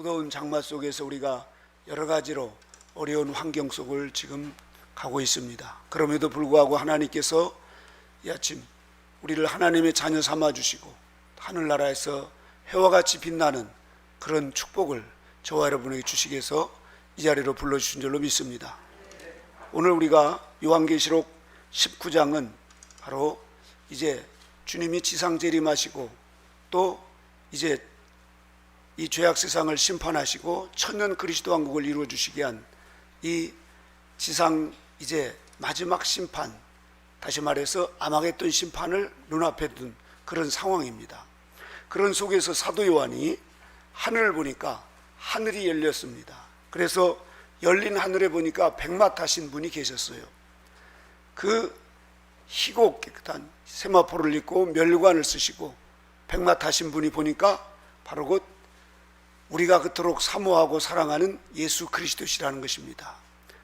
무더운 장마 속에서 우리가 여러 가지로 어려운 환경 속을 지금 가고 있습니다. 그럼에도 불구하고 하나님께서 이 아침 우리를 하나님의 자녀 삼아 주시고 하늘나라에서 해와 같이 빛나는 그런 축복을 저와 여러분에게 주시기 위해서 이 자리로 불러주신 줄로 믿습니다. 오늘 우리가 요한계시록 19장은 바로 이제 주님이 지상 재림하시고 또 이제 이 죄악 세상을 심판하시고 천년 그리스도 왕국을 이루어 주시게 한 이 지상 이제 마지막 심판, 다시 말해서 아마겟돈 심판을 눈앞에 둔 그런 상황입니다. 그런 속에서 사도 요한이 하늘을 보니까 하늘이 열렸습니다. 그래서 열린 하늘에 보니까 백마 타신 분이 계셨어요. 그 희고 깨끗한 세마포를 입고 멸관을 쓰시고 백마 타신 분이 보니까 바로 곧 우리가 그토록 사모하고 사랑하는 예수 그리스도시라는 것입니다.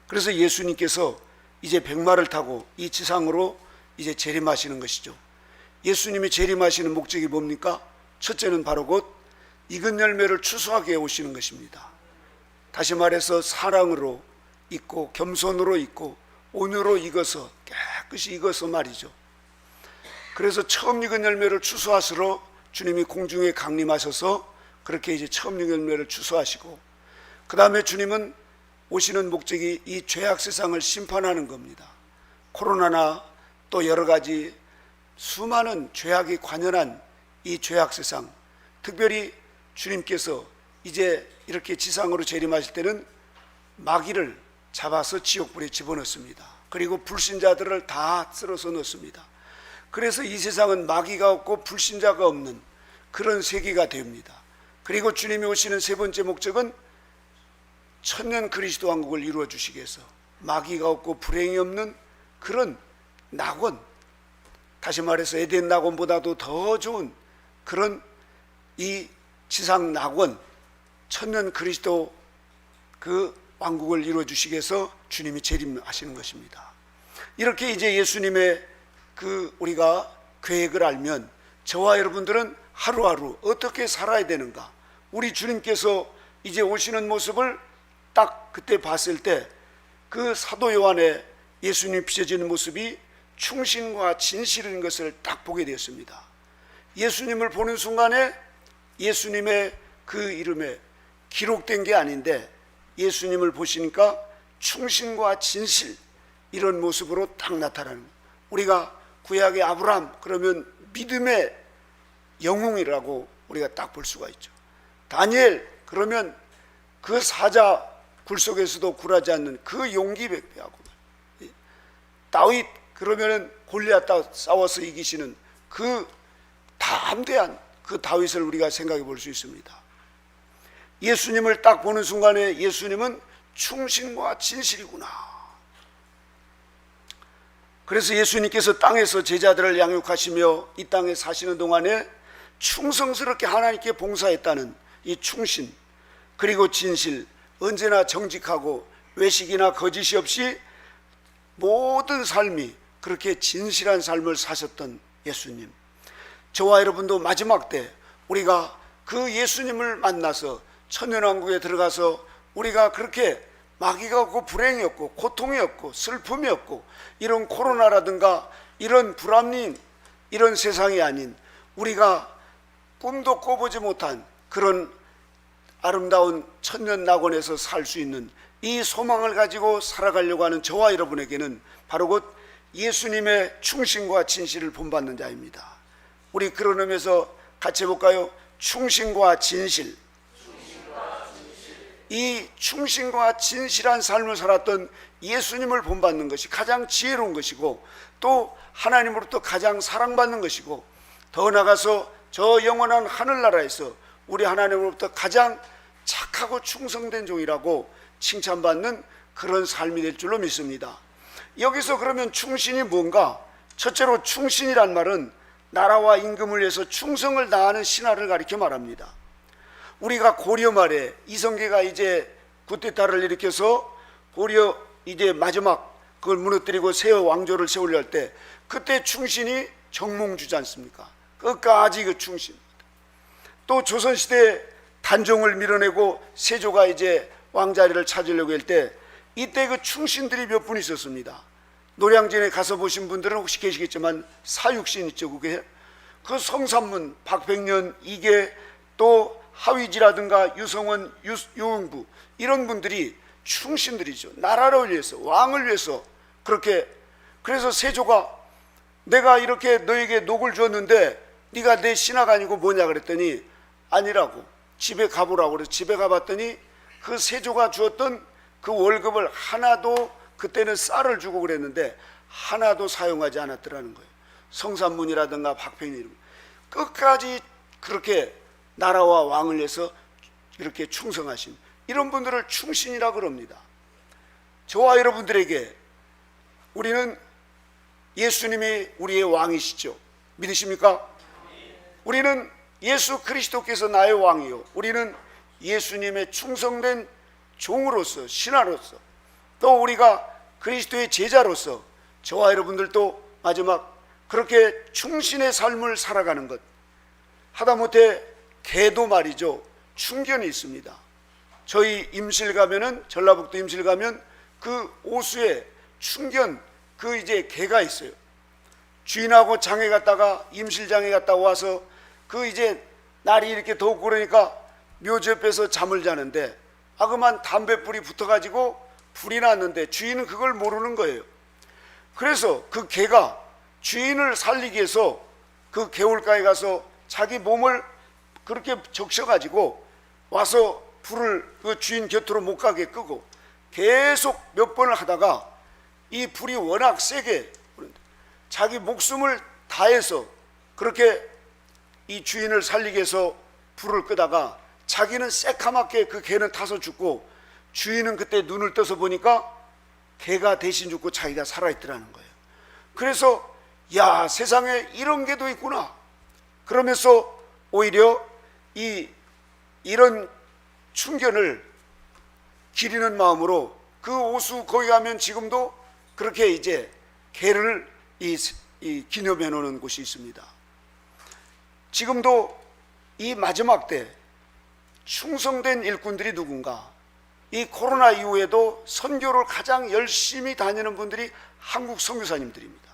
그래서 예수님께서 이제 백마를 타고 이 지상으로 이제 재림하시는 것이죠. 예수님이 재림하시는 목적이 뭡니까? 첫째는 바로 곧 익은 열매를 추수하게 오시는 것입니다. 다시 말해서 사랑으로 있고 겸손으로 있고 온유로 익어서 깨끗이 익어서 말이죠. 그래서 처음 익은 열매를 추수하시러 주님이 공중에 강림하셔서 그렇게 이제 처음 익은 열매를 추수하시고, 그 다음에 주님은 오시는 목적이 이 죄악 세상을 심판하는 겁니다. 코로나나 또 여러 가지 수많은 죄악이 관연한 이 죄악 세상, 특별히 주님께서 이제 이렇게 지상으로 재림하실 때는 마귀를 잡아서 지옥불에 집어넣습니다. 그리고 불신자들을 다 쓸어서 넣습니다. 그래서 이 세상은 마귀가 없고 불신자가 없는 그런 세계가 됩니다. 그리고 주님이 오시는 세 번째 목적은 천년 그리스도 왕국을 이루어 주시기 위해서 마귀가 없고 불행이 없는 그런 낙원, 다시 말해서 에덴 낙원보다도 더 좋은 그런 이 지상 낙원, 천년 그리스도 그 왕국을 이루어 주시기 위해서 주님이 재림하시는 것입니다. 이렇게 이제 예수님의 그 우리가 계획을 알면 저와 여러분들은 하루하루 어떻게 살아야 되는가, 우리 주님께서 이제 오시는 모습을 딱 그때 봤을 때 그 사도 요한의 예수님이 비춰지는 모습이 충신과 진실인 것을 딱 보게 되었습니다. 예수님을 보는 순간에 예수님의 그 이름에 기록된 게 아닌데 예수님을 보시니까 충신과 진실, 이런 모습으로 딱 나타나는, 우리가 구약의 아브라함 그러면 믿음의 영웅이라고 우리가 딱 볼 수가 있죠. 다니엘 그러면 그 사자 굴 속에서도 굴하지 않는 그 용기 백배하고, 다윗 그러면 골리앗 싸워서 이기시는 그 담대한 그 다윗을 우리가 생각해 볼 수 있습니다. 예수님을 딱 보는 순간에 예수님은 충신과 진실이구나. 그래서 예수님께서 땅에서 제자들을 양육하시며 이 땅에 사시는 동안에 충성스럽게 하나님께 봉사했다는 이 충신, 그리고 진실, 언제나 정직하고 외식이나 거짓이 없이 모든 삶이 그렇게 진실한 삶을 사셨던 예수님, 저와 여러분도 마지막 때 우리가 그 예수님을 만나서 천년왕국에 들어가서 우리가 그렇게 마귀가 없고 불행이 없고 고통이 없고 슬픔이 없고 이런 코로나라든가 이런 불합리인 이런 세상이 아닌, 우리가 꿈도 꿔보지 못한 그런 아름다운 천년 낙원에서 살 수 있는 이 소망을 가지고 살아가려고 하는 저와 여러분에게는 바로 곧 예수님의 충신과 진실을 본받는 자입니다. 우리 그런 의미에서 같이 해볼까요? 충신과 진실. 이 충신과 진실한 삶을 살았던 예수님을 본받는 것이 가장 지혜로운 것이고, 또 하나님으로부터 가장 사랑받는 것이고, 더 나아가서 저 영원한 하늘나라에서 우리 하나님으로부터 가장 착하고 충성된 종이라고 칭찬받는 그런 삶이 될 줄로 믿습니다. 여기서 그러면 충신이 뭔가? 첫째로 충신이란 말은 나라와 임금을 위해서 충성을 다하는 신하를 가리켜 말합니다. 우리가 고려 말에 이성계가 이제 구테타를 일으켜서 고려 이제 마지막 그걸 무너뜨리고 새 왕조를 세우려 할 때 그때 충신이 정몽주지 않습니까? 끝까지 그 충신. 또 조선시대 단종을 밀어내고 세조가 이제 왕자리를 찾으려고 할 때 이때 그 충신들이 몇 분 있었습니다. 노량진에 가서 보신 분들은 혹시 계시겠지만 사육신 있죠. 그게 그 성삼문, 박백년, 이계, 또 하위지라든가 유성원, 유흥부 이런 분들이 충신들이죠. 나라를 위해서, 왕을 위해서 그렇게. 그래서 세조가 내가 이렇게 너에게 녹을 줬는데 네가 내 신하가 아니고 뭐냐 그랬더니 아니라고, 집에 가보라고. 그래서 집에 가봤더니 그 세조가 주었던 그 월급을 하나도, 그때는 쌀을 주고 그랬는데 하나도 사용하지 않았더라는 거예요. 성삼문이라든가 박평일 끝까지 그렇게 나라와 왕을 위해서 이렇게 충성하신 이런 분들을 충신이라 그럽니다. 저와 여러분들에게 우리는 예수님이 우리의 왕이시죠. 믿으십니까? 우리는 예수 그리스도께서 나의 왕이요, 우리는 예수님의 충성된 종으로서, 신하로서, 또 우리가 그리스도의 제자로서 저와 여러분들도 마지막 그렇게 충신의 삶을 살아가는 것. 하다못해 개도 말이죠, 충견이 있습니다. 저희 임실 가면은, 전라북도 임실 가면 그 오수에 충견 그 이제 개가 있어요. 주인하고 장에 갔다가, 임실장에 갔다 와서 그 이제 날이 이렇게 덥고 그러니까 묘지 옆에서 잠을 자는데 그만 담뱃불이 붙어가지고 불이 났는데 주인은 그걸 모르는 거예요. 그래서 그 개가 주인을 살리기 위해서 그 개울가에 가서 자기 몸을 그렇게 적셔가지고 와서 불을 그 주인 곁으로 못 가게 끄고 계속 몇 번을 하다가 이 불이 워낙 세게 자기 목숨을 다해서 그렇게 이 주인을 살리기 위해서 불을 끄다가 자기는 새카맣게 그 개는 타서 죽고 주인은 그때 눈을 떠서 보니까 개가 대신 죽고 자기가 살아있더라는 거예요. 그래서 야, 세상에 이런 개도 있구나. 그러면서 오히려 이런 충견을 기리는 마음으로 그 오수 거기 가면 지금도 그렇게 이제 개를 기념해 놓는 곳이 있습니다. 지금도 이 마지막 때 충성된 일꾼들이 누군가? 이 코로나 이후에도 선교를 가장 열심히 다니는 분들이 한국 선교사님들입니다.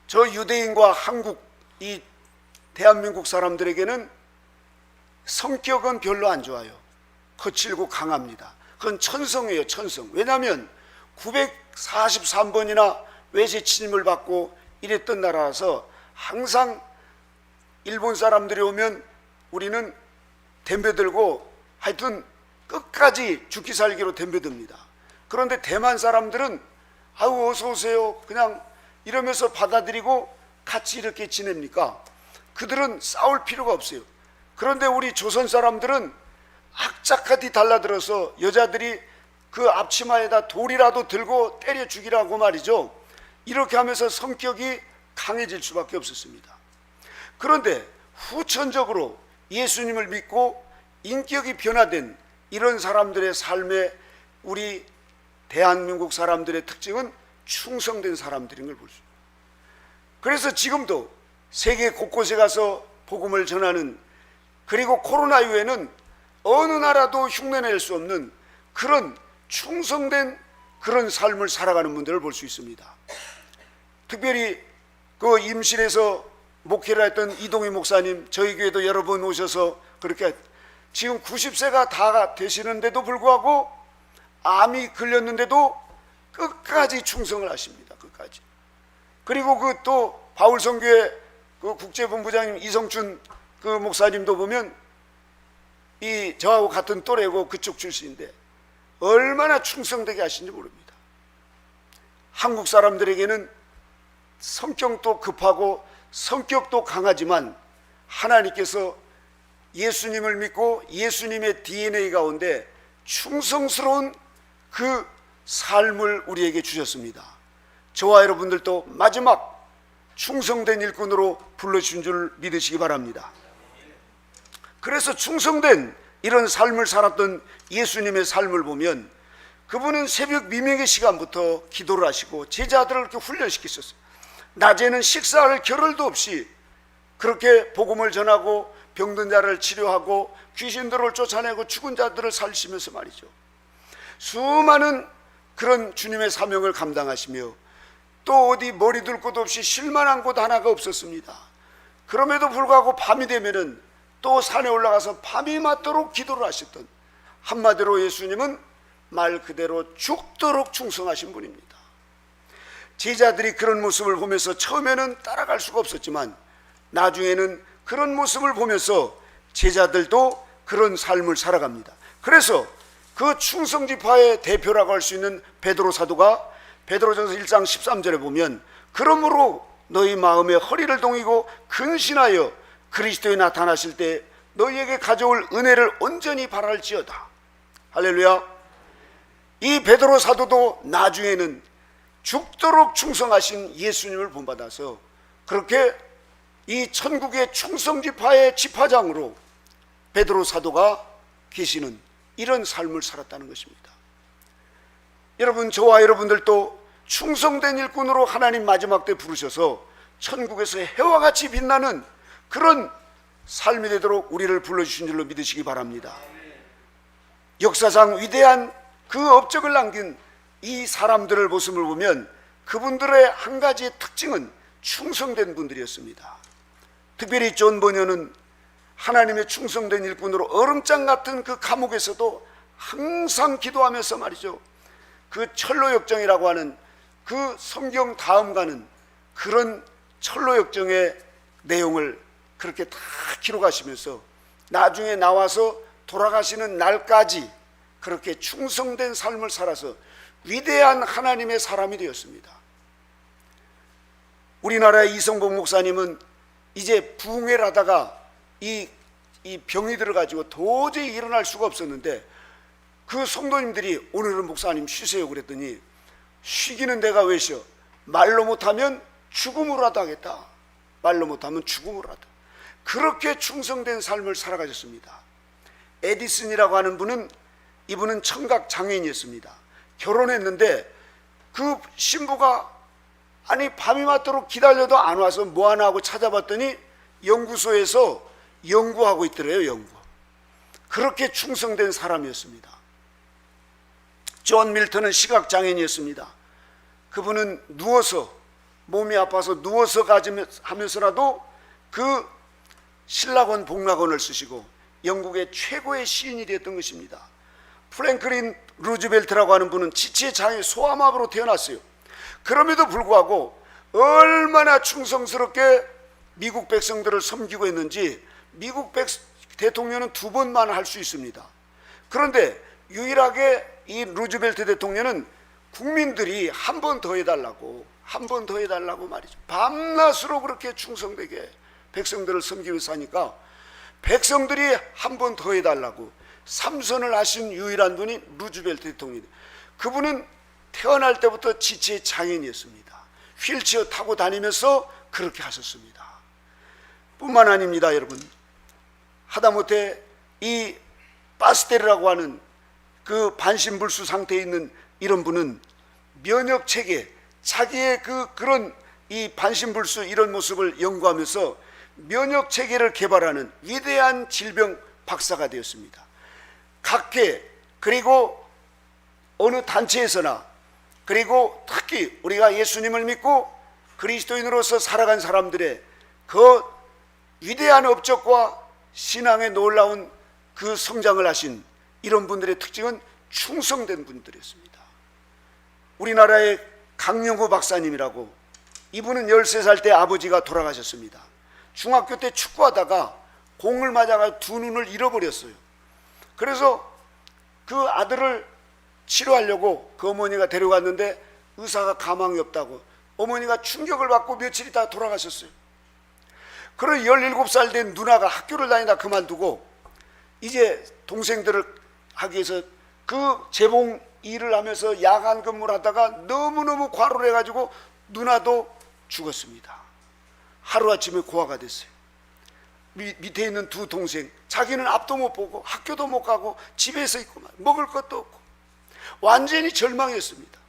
저 유대인과 한국, 이 대한민국 사람들에게는 성격은 별로 안 좋아요. 거칠고 강합니다. 그건 천성이에요, 천성. 왜냐하면 943번이나 외세 침입을 받고 이랬던 나라라서 항상 일본 사람들이 오면 우리는 덤벼들고 하여튼 끝까지 죽기 살기로 덤벼듭니다. 그런데 대만 사람들은 아유 어서 오세요 그냥 이러면서 받아들이고 같이 이렇게 지냅니까? 그들은 싸울 필요가 없어요. 그런데 우리 조선 사람들은 악착같이 달라들어서 여자들이 그 앞치마에다 돌이라도 들고 때려 죽이라고 말이죠. 이렇게 하면서 성격이 강해질 수밖에 없었습니다. 그런데 후천적으로 예수님을 믿고 인격이 변화된 이런 사람들의 삶에 우리 대한민국 사람들의 특징은 충성된 사람들인 걸 볼 수 있습니다. 그래서 지금도 세계 곳곳에 가서 복음을 전하는, 그리고 코로나 이후에는 어느 나라도 흉내낼 수 없는 그런 충성된 그런 삶을 살아가는 분들을 볼 수 있습니다. 특별히 그 임실에서 목회를 했던 이동희 목사님, 저희 교회도 여러 번 오셔서 그렇게 지금 90세가 다 되시는데도 불구하고 암이 걸렸는데도 끝까지 충성을 하십니다. 끝까지. 그리고 그 또 바울선교회 그 국제본부장님 이성춘 그 목사님도 보면 이 저하고 같은 또래고 그쪽 출신인데 얼마나 충성되게 하시는지 모릅니다. 한국 사람들에게는 성격도 급하고 성격도 강하지만 하나님께서 예수님을 믿고 예수님의 DNA 가운데 충성스러운 그 삶을 우리에게 주셨습니다. 저와 여러분들도 마지막 충성된 일꾼으로 불러주신 줄 믿으시기 바랍니다. 그래서 충성된 이런 삶을 살았던 예수님의 삶을 보면 그분은 새벽 미명의 시간부터 기도를 하시고 제자들을 이렇게 훈련시키셨어요. 낮에는 식사할 겨를도 없이 그렇게 복음을 전하고 병든 자를 치료하고 귀신들을 쫓아내고 죽은 자들을 살리시면서 말이죠, 수많은 그런 주님의 사명을 감당하시며 또 어디 머리 둘 곳 없이 쉴만한 곳 하나가 없었습니다. 그럼에도 불구하고 밤이 되면은 또 산에 올라가서 밤이 맞도록 기도를 하셨던, 한마디로 예수님은 말 그대로 죽도록 충성하신 분입니다. 제자들이 그런 모습을 보면서 처음에는 따라갈 수가 없었지만 나중에는 그런 모습을 보면서 제자들도 그런 삶을 살아갑니다. 그래서 그 충성지파의 대표라고 할 수 있는 베드로 사도가 베드로전서 1장 13절에 보면, 그러므로 너희 마음에 허리를 동이고 근신하여 그리스도에 나타나실 때 너희에게 가져올 은혜를 온전히 바랄지어다. 할렐루야. 이 베드로 사도도 나중에는 죽도록 충성하신 예수님을 본받아서 그렇게 이 천국의 충성지파의 지파장으로 베드로 사도가 계시는 이런 삶을 살았다는 것입니다. 여러분, 저와 여러분들도 충성된 일꾼으로 하나님 마지막 때 부르셔서 천국에서 해와 같이 빛나는 그런 삶이 되도록 우리를 불러주신 줄로 믿으시기 바랍니다. 역사상 위대한 그 업적을 남긴 이 사람들의 모습을 보면 그분들의 한 가지 특징은 충성된 분들이었습니다. 특별히 존 버녀는 하나님의 충성된 일꾼으로 얼음장 같은 그 감옥에서도 항상 기도하면서 말이죠, 그 철로역정이라고 하는 그 성경 다음 가는 그런 철로역정의 내용을 그렇게 다 기록하시면서 나중에 나와서 돌아가시는 날까지 그렇게 충성된 삶을 살아서 위대한 하나님의 사람이 되었습니다. 우리나라의 이성복 목사님은 이제 부흥회를 하다가 이 병이 들어가지고 도저히 일어날 수가 없었는데 그 성도님들이 오늘은 목사님 쉬세요 그랬더니, 쉬기는 내가 왜 쉬어? 말로 못하면 죽음으로 하다 하겠다. 말로 못하면 죽음으로 하다. 그렇게 충성된 삶을 살아가셨습니다. 에디슨이라고 하는 분은, 이분은 청각 장애인이었습니다. 결혼했는데 그 신부가 아니 밤이 맞도록 기다려도 안 와서 뭐하나 하고 찾아봤더니 연구소에서 연구하고 있더래요. 연구. 그렇게 충성된 사람이었습니다. 존 밀턴은 시각장애인이었습니다. 그분은 누워서, 몸이 아파서 누워서 하면서라도 그 신라권 복락원을 쓰시고 영국의 최고의 시인이 되었던 것입니다. 프랭클린 루즈벨트라고 하는 분은 지체 장애 소아마비로 태어났어요. 그럼에도 불구하고 얼마나 충성스럽게 미국 백성들을 섬기고 있는지 미국 대통령은 2번만 할 수 있습니다. 그런데 유일하게 이 루즈벨트 대통령은 국민들이 한 번 더 해달라고, 한 번 더 해달라고 말이죠. 밤낮으로 그렇게 충성되게 백성들을 섬기면서 하니까 백성들이 한 번 더 해달라고 3선을 하신 유일한 분이 루즈벨트 대통령이에요. 그분은 태어날 때부터 지체 장애인이었습니다. 휠체어 타고 다니면서 그렇게 하셨습니다. 뿐만 아닙니다. 여러분, 하다못해 이 파스텔이라고 하는 그 반신불수 상태에 있는 이런 분은 면역체계, 자기의 그런 이 반신불수 이런 모습을 연구하면서 면역체계를 개발하는 위대한 질병 박사가 되었습니다. 각계, 그리고 어느 단체에서나, 그리고 특히 우리가 예수님을 믿고 그리스도인으로서 살아간 사람들의 그 위대한 업적과 신앙에 놀라운 그 성장을 하신 이런 분들의 특징은 충성된 분들이었습니다. 우리나라의 강영호 박사님이라고, 이분은 13살 때 아버지가 돌아가셨습니다. 중학교 때 축구하다가 공을 맞아가 두 눈을 잃어버렸어요. 그래서 그 아들을 치료하려고 그 어머니가 데려갔는데 의사가 가망이 없다고 어머니가 충격을 받고 며칠 있다가 돌아가셨어요. 그런 17살 된 누나가 학교를 다니다 그만두고 이제 동생들을 하기 위해서 그 재봉 일을 하면서 야간 근무를 하다가 너무너무 과로를 해가지고 누나도 죽었습니다. 하루아침에 고아가 됐어요. 밑에 있는 두 동생, 자기는 앞도 못 보고 학교도 못 가고 집에서 있고 먹을 것도 없고 완전히 절망했습니다.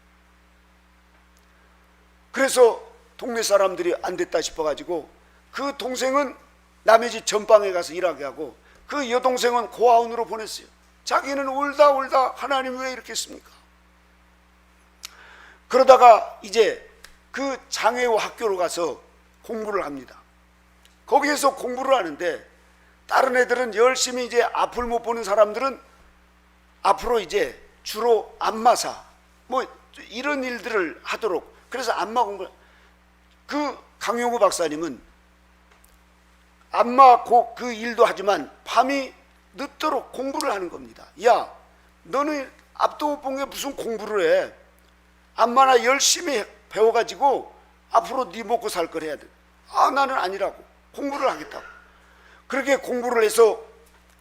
그래서 동네 사람들이 안 됐다 싶어가지고 그 동생은 남의 집 전방에 가서 일하게 하고 그 여동생은 고아원으로 보냈어요. 자기는 울다 하나님 왜 이렇게 했습니까? 그러다가 이제 그 장애우 학교로 가서 공부를 합니다. 거기에서 공부를 하는데 다른 애들은 열심히 이제 앞을 못 보는 사람들은 앞으로 이제 주로 안마사 뭐 이런 일들을 하도록, 그래서 안마 공부, 그 강용우 박사님은 안마 그 일도 하지만 밤이 늦도록 공부를 하는 겁니다. 야, 너는 앞도 못 본 게 무슨 공부를 해? 안마나 열심히 배워가지고 앞으로 네 먹고 살 걸 해야 돼. 아, 나는 아니라고, 공부를 하겠다고. 그렇게 공부를 해서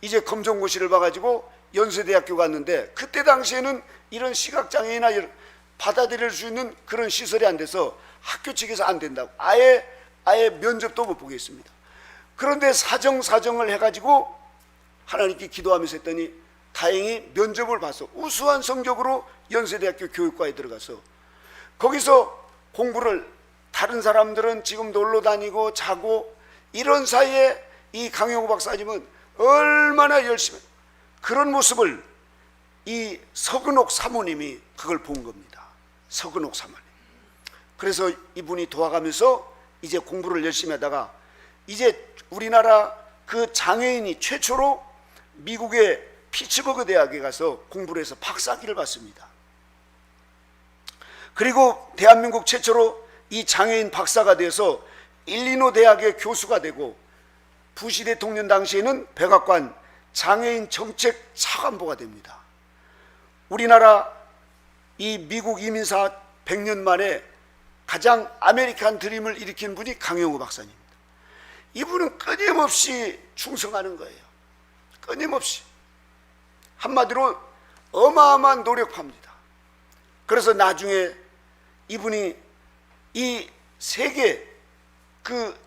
이제 검정고시를 봐가지고 연세대학교 갔는데, 그때 당시에는 이런 시각장애인이나 받아들일 수 있는 그런 시설이 안 돼서 학교 측에서 안 된다고 아예 면접도 못 보게 했습니다. 그런데 사정을 해가지고 하나님께 기도하면서 했더니 다행히 면접을 봐서 우수한 성적으로 연세대학교 교육과에 들어가서 거기서 공부를, 다른 사람들은 지금 놀러 다니고 자고 이런 사이에 이 강영우 박사님은 얼마나 열심히, 그런 모습을 이 서근옥 사모님이 그걸 본 겁니다. 서근옥 사모님. 그래서 이분이 도와가면서 이제 공부를 열심히 하다가 이제 우리나라 그 장애인이 최초로 미국의 피츠버그 대학에 가서 공부를 해서 박사학위를 받습니다. 그리고 대한민국 최초로 이 장애인 박사가 되어서 일리노 대학의 교수가 되고, 부시 대통령 당시에는 백악관 장애인 정책 차관보가 됩니다. 우리나라 이 미국 이민사 100년 만에 가장 아메리칸 드림을 일으킨 분이 강영우 박사님입니다. 이분은 끊임없이 충성하는 거예요. 끊임없이. 한마디로 어마어마한 노력합니다. 그래서 나중에 이분이 이 세계 그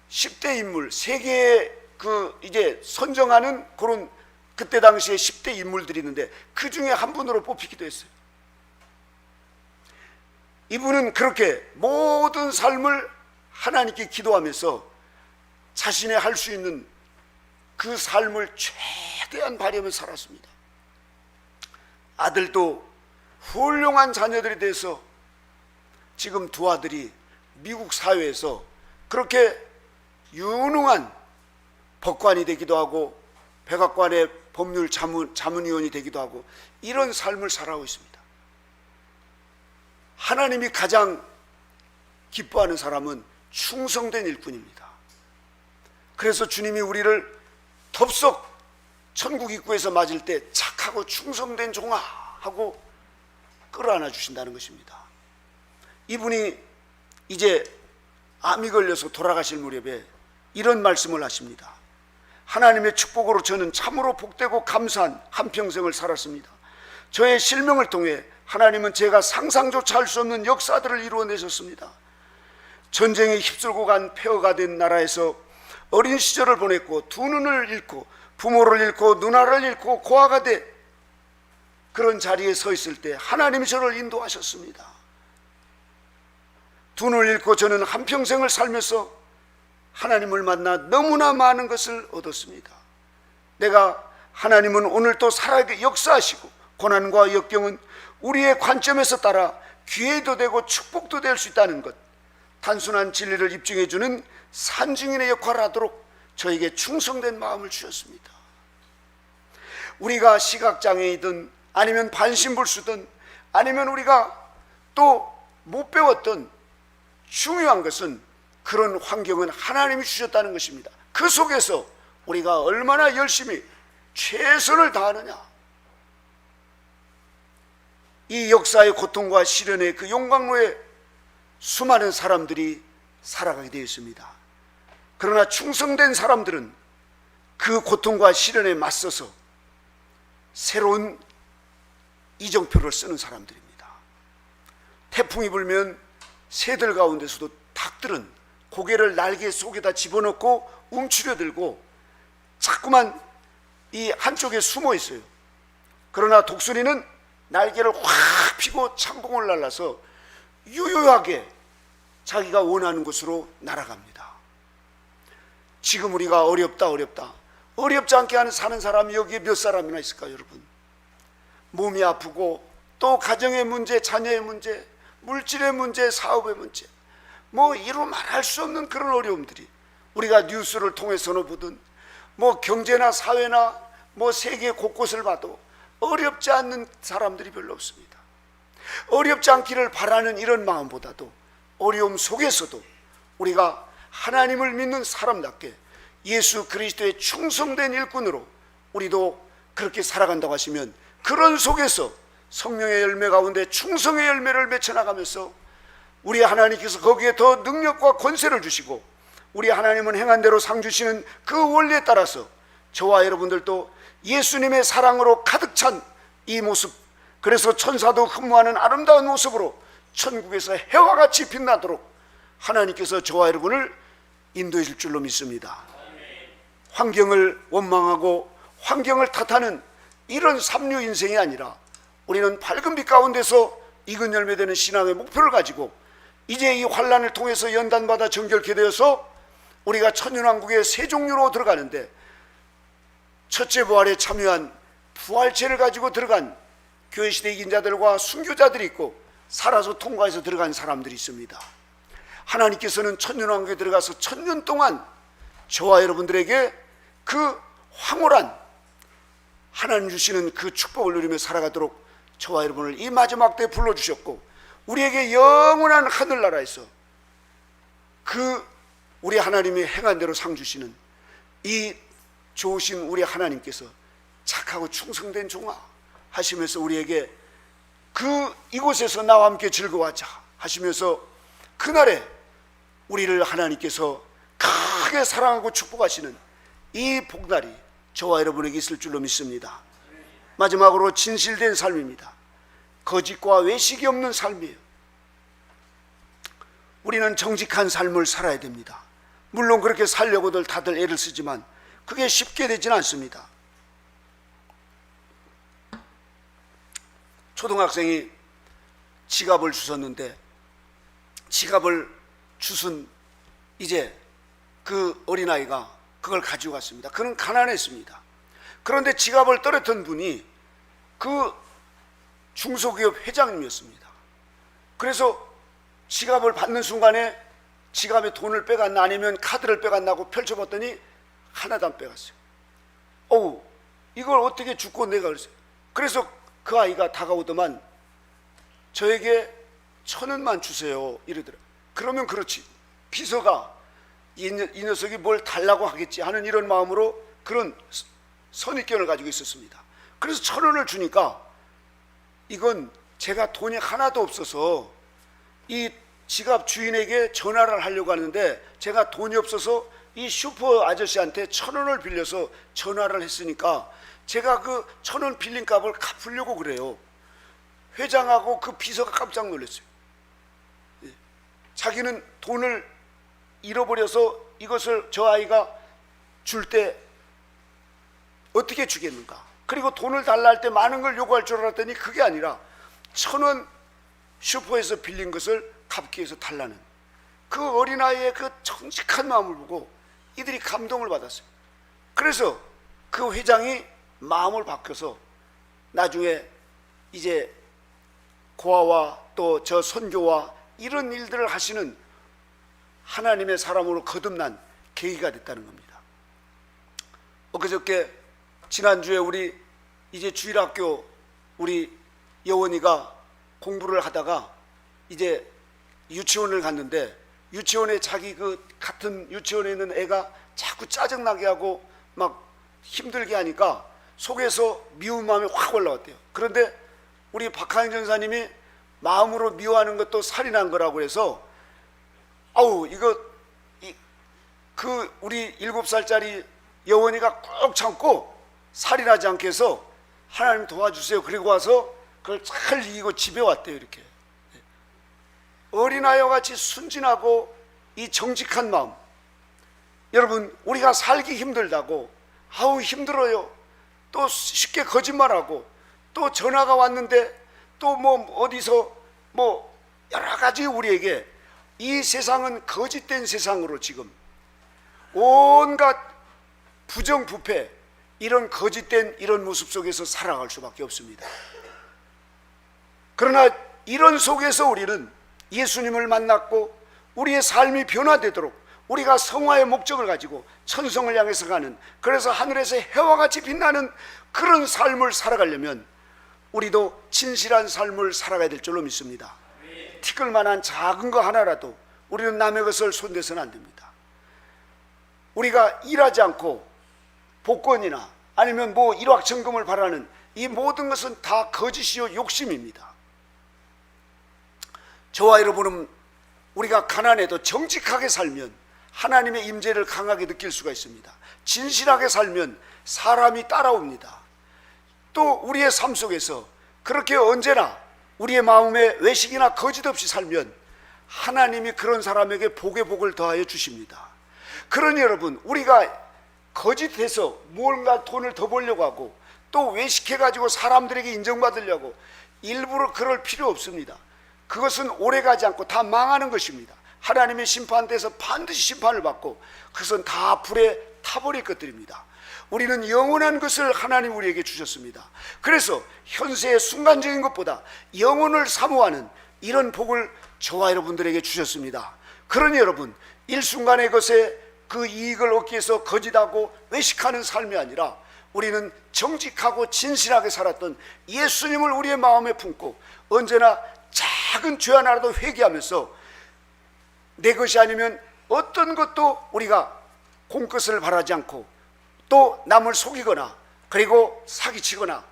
10대 인물, 세계에 그 이제 선정하는 그런 그때 당시에 10대 인물들이 있는데 그 중에 한 분으로 뽑히기도 했어요. 이분은 그렇게 모든 삶을 하나님께 기도하면서 자신의 할 수 있는 그 삶을 최대한 발휘하면서 살았습니다. 아들도 훌륭한 자녀들이 돼서 지금 두 아들이 미국 사회에서 그렇게 유능한 법관이 되기도 하고 백악관의 법률 자문위원이 되기도 하고 이런 삶을 살아오고 있습니다. 하나님이 가장 기뻐하는 사람은 충성된 일꾼입니다. 그래서 주님이 우리를 덥석 천국 입구에서 맞을 때 착하고 충성된 종아 하고 끌어안아 주신다는 것입니다. 이분이 이제 암이 걸려서 돌아가실 무렵에 이런 말씀을 하십니다. 하나님의 축복으로 저는 참으로 복되고 감사한 한평생을 살았습니다. 저의 실명을 통해 하나님은 제가 상상조차 할 수 없는 역사들을 이루어내셨습니다. 전쟁에 휩쓸고 간 폐허가 된 나라에서 어린 시절을 보냈고 두 눈을 잃고 부모를 잃고 누나를 잃고 고아가 돼 그런 자리에 서 있을 때 하나님이 저를 인도하셨습니다. 두 눈을 잃고 저는 한평생을 살면서 하나님을 만나 너무나 많은 것을 얻었습니다. 내가 하나님은 오늘 또 살아있게 역사하시고 고난과 역경은 우리의 관점에서 따라 기회도 되고 축복도 될 수 있다는 것, 단순한 진리를 입증해 주는 산증인의 역할을 하도록 저에게 충성된 마음을 주셨습니다. 우리가 시각장애이든 아니면 반신불수든 아니면 우리가 또 못 배웠던 중요한 것은 그런 환경은 하나님이 주셨다는 것입니다. 그 속에서 우리가 얼마나 열심히 최선을 다하느냐, 이 역사의 고통과 시련의 그 용광로에 수많은 사람들이 살아가게 되어 있습니다. 그러나 충성된 사람들은 그 고통과 시련에 맞서서 새로운 이정표를 쓰는 사람들입니다. 태풍이 불면 새들 가운데서도 닭들은 고개를 날개 속에다 집어넣고 움츠려들고 자꾸만 이 한쪽에 숨어 있어요. 그러나 독수리는 날개를 확 펴고 창공을 날라서 유유하게 자기가 원하는 곳으로 날아갑니다. 지금 우리가 어렵다 어렵지 않게 하는 사는 사람이 여기에 몇 사람이나 있을까요, 여러분? 몸이 아프고 또 가정의 문제, 자녀의 문제, 물질의 문제, 사업의 문제, 뭐 이루 말할 수 없는 그런 어려움들이 우리가 뉴스를 통해서는 보든 뭐 경제나 사회나 뭐 세계 곳곳을 봐도 어렵지 않는 사람들이 별로 없습니다. 어렵지 않기를 바라는 이런 마음보다도 어려움 속에서도 우리가 하나님을 믿는 사람답게 예수 그리스도의 충성된 일꾼으로 우리도 그렇게 살아간다고 하시면 그런 속에서 성령의 열매 가운데 충성의 열매를 맺혀나가면서 우리 하나님께서 거기에 더 능력과 권세를 주시고 우리 하나님은 행한 대로 상 주시는 그 원리에 따라서 저와 여러분들도 예수님의 사랑으로 가득 찬 이 모습, 그래서 천사도 흠모하는 아름다운 모습으로 천국에서 해와 같이 빛나도록 하나님께서 저와 여러분을 인도해 줄 줄로 믿습니다. 환경을 원망하고 환경을 탓하는 이런 삼류 인생이 아니라 우리는 밝은 빛 가운데서 익은 열매 되는 신앙의 목표를 가지고 이제 이 환란을 통해서 연단받아 정결케 되어서 우리가 천년왕국의 새 종류로 들어가는데 첫째 부활에 참여한 부활체를 가지고 들어간 교회시대 이긴 자들과 순교자들이 있고 살아서 통과해서 들어간 사람들이 있습니다. 하나님께서는 천년왕국에 들어가서 천년 동안 저와 여러분들에게 그 황홀한 하나님 주시는 그 축복을 누리며 살아가도록 저와 여러분을 이 마지막 때에 불러주셨고 우리에게 영원한 하늘나라에서 그 우리 하나님이 행한 대로 상 주시는 이 좋으신 우리 하나님께서 착하고 충성된 종아 하시면서 우리에게 그 이곳에서 나와 함께 즐거워하자 하시면서 그날에 우리를 하나님께서 크게 사랑하고 축복하시는 이 복날이 저와 여러분에게 있을 줄로 믿습니다. 마지막으로 진실된 삶입니다. 거짓과 외식이 없는 삶이에요. 우리는 정직한 삶을 살아야 됩니다. 물론 그렇게 살려고들 다들 애를 쓰지만 그게 쉽게 되지는 않습니다. 초등학생이 지갑을 주웠는데 지갑을 주순 이제 그 어린아이가 그걸 가지고 갔습니다. 그는 가난했습니다. 그런데 지갑을 떨어뜨린 분이 그 중소기업 회장님이었습니다. 그래서 지갑을 받는 순간에 지갑에 돈을 빼갔나 아니면 카드를 빼갔나고 펼쳐봤더니 하나도 안 빼갔어요. 어우, 이걸 어떻게 줍고 내가 그랬어요. 그래서 그 아이가 다가오더만 저에게 1,000원만 주세요 이러더라. 그러면 그렇지, 비서가 이 녀석이 뭘 달라고 하겠지 하는 이런 마음으로 그런 선입견을 가지고 있었습니다. 그래서 1,000원을 주니까 이건 제가 돈이 하나도 없어서 이 지갑 주인에게 전화를 하려고 하는데 제가 돈이 없어서 이 슈퍼 아저씨한테 1,000원을 빌려서 전화를 했으니까 제가 그 1,000원 빌린 값을 갚으려고 그래요. 회장하고 그 비서가 깜짝 놀랐어요. 자기는 돈을 잃어버려서 이것을 저 아이가 줄 때 어떻게 주겠는가. 그리고 돈을 달라 할 때 많은 걸 요구할 줄 알았더니 그게 아니라 1,000원 슈퍼에서 빌린 것을 갚기 위해서 달라는 그 어린아이의 그 정직한 마음을 보고 이들이 감동을 받았어요. 그래서 그 회장이 마음을 바뀌어서 나중에 이제 고아와 또 저 선교와 이런 일들을 하시는 하나님의 사람으로 거듭난 계기가 됐다는 겁니다. 엊그저께 지난주에 우리 이제 주일학교 우리 여원이가 공부를 하다가 이제 유치원을 갔는데 유치원에 자기 그 같은 유치원에 있는 애가 자꾸 짜증나게 하고 막 힘들게 하니까 속에서 미운 마음이 확 올라왔대요. 그런데 우리 박하영 전사님이 마음으로 미워하는 것도 살인한 거라고 해서 아우 이거 그 우리 7살짜리 여원이가 꾹 참고 살인하지 않게 해서 하나님 도와주세요. 그리고 와서 그걸 잘 이기고 집에 왔대요. 이렇게 어린아이와 같이 순진하고 이 정직한 마음. 여러분 우리가 살기 힘들다고 아우 힘들어요 또 쉽게 거짓말하고 또 전화가 왔는데 또 뭐 어디서 뭐 여러 가지 우리에게 이 세상은 거짓된 세상으로 지금 온갖 부정부패, 이런 거짓된 이런 모습 속에서 살아갈 수밖에 없습니다. 그러나 이런 속에서 우리는 예수님을 만났고 우리의 삶이 변화되도록 우리가 성화의 목적을 가지고 천성을 향해서 가는, 그래서 하늘에서 해와 같이 빛나는 그런 삶을 살아가려면 우리도 진실한 삶을 살아가야 될 줄로 믿습니다. 티끌만한 작은 거 하나라도 우리는 남의 것을 손대서는 안 됩니다. 우리가 일하지 않고 복권이나 아니면 뭐 일확천금을 바라는 이 모든 것은 다 거짓이요 욕심입니다. 저와 여러분은 우리가 가난해도 정직하게 살면 하나님의 임재를 강하게 느낄 수가 있습니다. 진실하게 살면 사람이 따라옵니다. 또 우리의 삶 속에서 그렇게 언제나 우리의 마음에 외식이나 거짓 없이 살면 하나님이 그런 사람에게 복의 복을 더하여 주십니다. 그러니 여러분, 우리가 거짓해서 뭔가 돈을 더 벌려고 하고 또 외식해가지고 사람들에게 인정받으려고 일부러 그럴 필요 없습니다. 그것은 오래가지 않고 다 망하는 것입니다. 하나님의 심판대에서 반드시 심판을 받고 그것은 다 불에 타버릴 것들입니다. 우리는 영원한 것을 하나님 우리에게 주셨습니다. 그래서 현세의 순간적인 것보다 영혼을 사모하는 이런 복을 저와 여러분들에게 주셨습니다. 그러니 여러분, 일순간의 것에 그 이익을 얻기 위해서 거짓하고 외식하는 삶이 아니라 우리는 정직하고 진실하게 살았던 예수님을 우리의 마음에 품고 언제나 작은 죄 하나라도 회개하면서 내 것이 아니면 어떤 것도 우리가 공것을 바라지 않고 또 남을 속이거나 그리고 사기치거나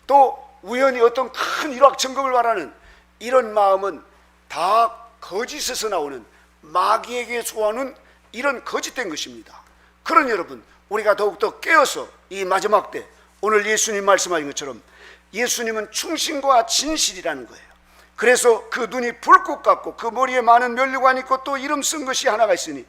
또 우연히 어떤 큰 일확천금을 바라는 이런 마음은 다 거짓에서 나오는 마귀에게 소하는 이런 거짓된 것입니다. 그러니 여러분, 우리가 더욱더 깨어서 이 마지막 때 오늘 예수님 말씀하신 것처럼 예수님은 충신과 진실이라는 거예요. 그래서 그 눈이 불꽃 같고 그 머리에 많은 면류관이 있고 또 이름 쓴 것이 하나가 있으니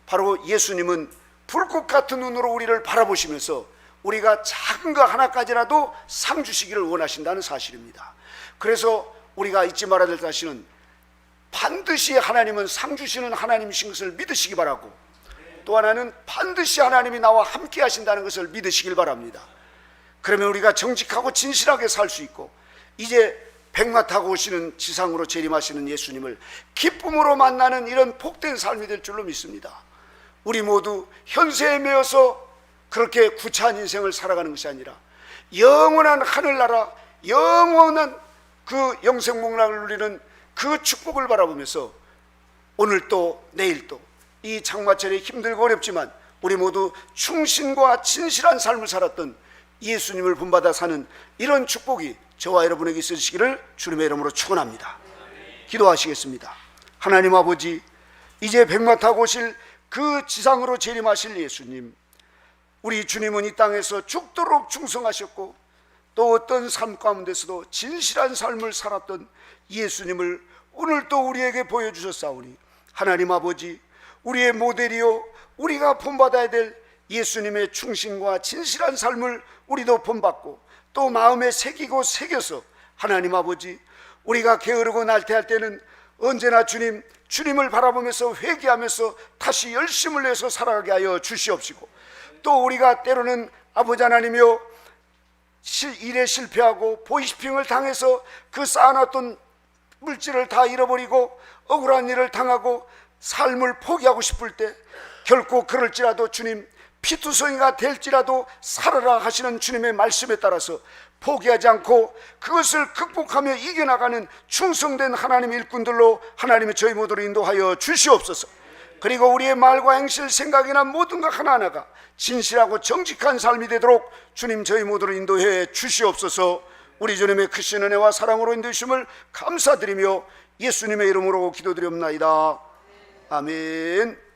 바로 예수님은 불꽃 같은 눈으로 우리를 바라보시면서 우리가 작은 거 하나까지라도 상 주시기를 원하신다는 사실입니다. 그래서 우리가 잊지 말아야 될 사실은 반드시 하나님은 상 주시는 하나님이신 것을 믿으시기 바라고, 또 하나는 반드시 하나님이 나와 함께 하신다는 것을 믿으시길 바랍니다. 그러면 우리가 정직하고 진실하게 살 수 있고 이제 백마 타고 오시는 지상으로 재림하시는 예수님을 기쁨으로 만나는 이런 복된 삶이 될 줄로 믿습니다. 우리 모두 현세에 매여서 그렇게 구차한 인생을 살아가는 것이 아니라 영원한 하늘나라, 영원한 그 영생목락을 누리는 그 축복을 바라보면서 오늘 또 내일 또 이 장마철에 힘들고 어렵지만 우리 모두 충신과 진실한 삶을 살았던 예수님을 본받아 사는 이런 축복이 저와 여러분에게 있으시기를 주님의 이름으로 축원합니다. 기도하시겠습니다. 하나님 아버지, 이제 백마 타고 오실 그 지상으로 재림하실 예수님, 우리 주님은 이 땅에서 죽도록 충성하셨고 또 어떤 삶 가운데서도 진실한 삶을 살았던 예수님을 오늘 또 우리에게 보여주셨사오니 하나님 아버지, 우리의 모델이요 우리가 본받아야 될 예수님의 충신과 진실한 삶을 우리도 본받고 또 마음에 새기고 새겨서 하나님 아버지, 우리가 게으르고 날태할 때는 언제나 주님을 바라보면서 회개하면서 다시 열심을 내서 살아가게 하여 주시옵시고, 또 우리가 때로는 아버지 하나님이여 일에 실패하고 보이스핑을 당해서 그 쌓아놨던 물질을 다 잃어버리고 억울한 일을 당하고 삶을 포기하고 싶을 때 결코 그럴지라도 주님, 피투성이가 될지라도 살아라 하시는 주님의 말씀에 따라서 포기하지 않고 그것을 극복하며 이겨나가는 충성된 하나님의 일꾼들로 하나님의 저희 모두를 인도하여 주시옵소서. 그리고 우리의 말과 행실, 생각이나 모든 것 하나하나가 진실하고 정직한 삶이 되도록 주님 저희 모두를 인도해 주시옵소서. 우리 주님의 크신 은혜와 사랑으로 인도하심을 감사드리며 예수님의 이름으로 기도드리옵나이다. 아멘.